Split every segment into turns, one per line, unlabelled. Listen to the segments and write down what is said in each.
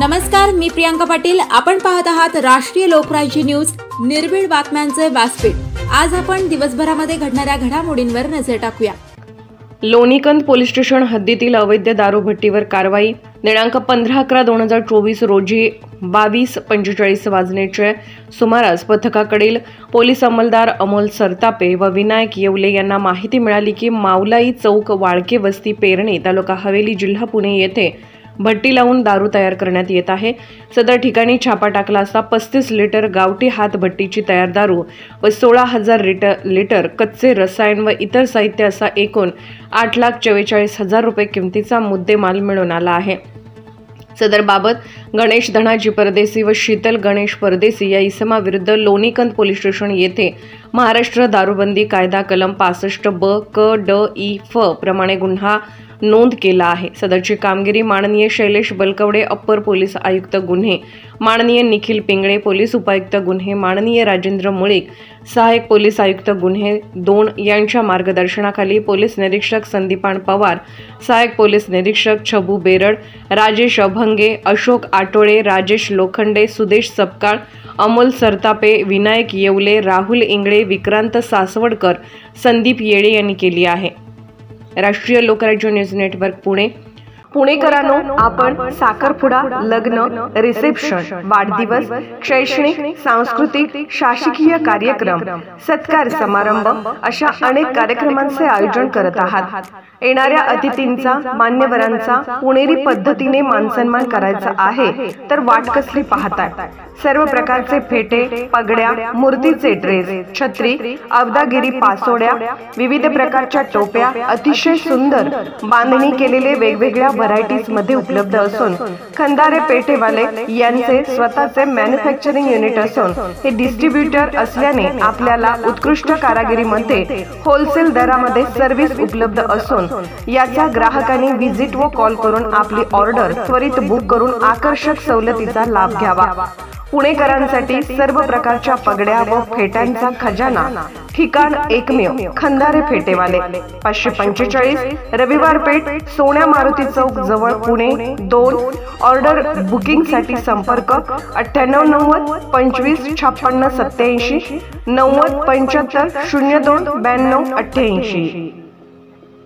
नमस्कार, मी प्रियांका पाटील। आपण पाहत आहात राष्ट्रीय लोकराज्य न्यूज, निर्भीड बातम्यांचे व्यासपीठ। आज आपण दिवसभरामध्ये घडणाऱ्या घडामोडींवर नजर टाकूया।
लोणीकंद पोलीस स्टेशन हद्दीतील अवैध दारूभट्टीवर कारवाई। दिनांक 15/11/2024 रोजी 22:45 वाजण्याच्या सुमारास पथकाकडील पोलीस अंमलदार अमोल सरतापे व विनायक येवले यांना माहिती मिळाली की मावलाई चौक, वाळके वस्ती, पेरणे, तालुका हवेली, जिल्हा पुणे येथे भट्टी लावून दारू तयार करण्यात येत आहे। सदर ठिकाणी छापा टाकला असता 35 लिटर गावठी हात भट्टीची तयार दारू व 16,000 लिटर कच्चे रसायन व इतर साहित्य असा एकूण 8,44,000 रुपये किमतीचा मुद्देमाल मिळून आला आहे। सदर बाबत गणेश धनाजी परदेसी व शीतल गणेश परदेसी या इसमाविरुद्ध लोणीकंद पोलीस स्टेशन येथे महाराष्ट्र दारूबंदी कायदा कलम 65(ब)(क)(ड)(इ)(फ) प्रमाणे गुन्हा नोंद केला आहे। सदरची कामगिरी माननीय शैलेश बलकवडे, अप्पर पोलीस आयुक्त गुन्हे, माननीय निखिल पिंगळे, पोलीस उपायुक्त गुन्हे, माननीय राजेंद्र मुळीक, सहाय्यक पोलीस आयुक्त गुन्हे 2 यांच्या मार्गदर्शनाखाली पोलीस निरीक्षक संदीपान पवार, सहाय्यक पोलीस निरीक्षक छबू बेरड, राजेश अभंगे, अशोक आटोळे, राजेश लोखंडे, सुदेश सपकाळ, अमोल सरतापे, विनायक येवले, राहुल इंगळे, विक्रांत सासवडकर, संदीप येळे यांनी केली आहे। राष्ट्रीय लोकराज्य न्यूज नेटवर्क पुणे। पुणेकरांनो, आपण साखरपुडा, लग्न, रिसेप्शन, वाढदिवस, शैक्षणिक, सांस्कृतिक, शासकीय कार्यक्रम, सत्कार समारंभ अशा अनेक कार्यक्रमांचे आयोजन करत आहात। येणाऱ्या अतिथींचा, मान्यवरांचा पुणेरी पद्धतीने मानसन्मान करायचा आहे तर वाट कसली पाहताय? सर्व प्रकारचे फेटे, पगड्या, मूर्तीचे ड्रेस, छत्री, अवदागिरी पासोड्या, विविध प्रकारच्या टोप्या अतिशय सुंदर बांधणी केलेले वेगवेगळ्या व्हरायटीज मध्ये उपलब्ध असून खंदारे पेठेवाले यांचे स्वतःचे मॅन्युफॅक्चरिंग युनिट असून हे डिस्ट्रीब्युटर असल्याने आपल्याला उत्कृष्ट कारागिरीमध्ये होलसेल दरामध्ये सर्व्हिस उपलब्ध असून याचा ग्राहकांनी व्हिजिट व कॉल करून आपली ऑर्डर त्वरित बुक करून आकर्षक सवलतीचा लाभ घ्यावा। पुणेकरांसाठी सर्व प्रकारच्या पगड्या व फेट्यांचा खजाना, ठिकाण एकमेव खंदारे फेटेवाले, 545 रविवार पेठ, सोन्या मारुती चौक जवळ, पुणे 2। ऑर्डर बुकिंग साठी संपर्क 9890 25 56 87 90 75 02 92 88।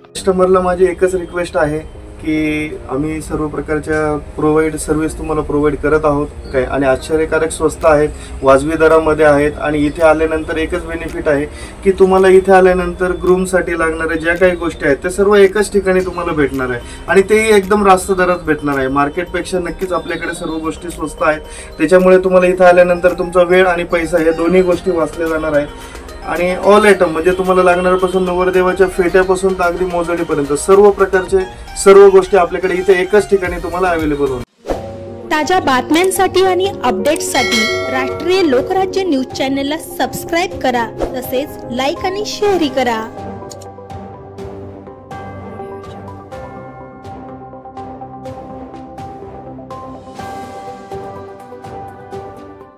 कस्टमरला माझी एकच रिक्वेस्ट आहे की आम्ही सर्व प्रकारच्या सर्व्हिस तुम्हाला प्रोव्हाइड करत आहोत काय, आणि आश्चर्यकारक स्वस्त आहेत, वाजवी दरामध्ये आहेत। आणि इथे आल्यानंतर एकच बेनिफिट आहे की तुम्हाला इथे आल्यानंतर ग्रूमसाठी लागणाऱ्या ज्या काही गोष्टी आहेत ते सर्व एकाच ठिकाणी तुम्हाला भेटणार आहे आणि तेही एकदम रास्त दरात भेटणार आहे। मार्केटपेक्षा नक्कीच आपल्याकडे सर्व गोष्टी स्वस्त आहेत, त्याच्यामुळे तुम्हाला इथे आल्यानंतर तुमचा वेळ आणि पैसा या दोन्ही गोष्टी वाचल्या जाणार आहेत। आणि ऑल आयटम म्हणजे तुम्हाला लागणाऱ्यापासून नवरदेवाच्या फेट्यापासून तर अगदी मोजडीपर्यंत सर्व प्रकारचे सर्व गोष्टी आपल्याकडे इथे एकाच ठिकाणी तुम्हाला अवेलेबल होणार।
ताज्या बातम्यांसाठी आणि अपडेट्ससाठी राष्ट्रीय लोकराज्य न्यूज चॅनलला सबस्क्राईब करा, तसेच लाईक आणि शेअरही करा।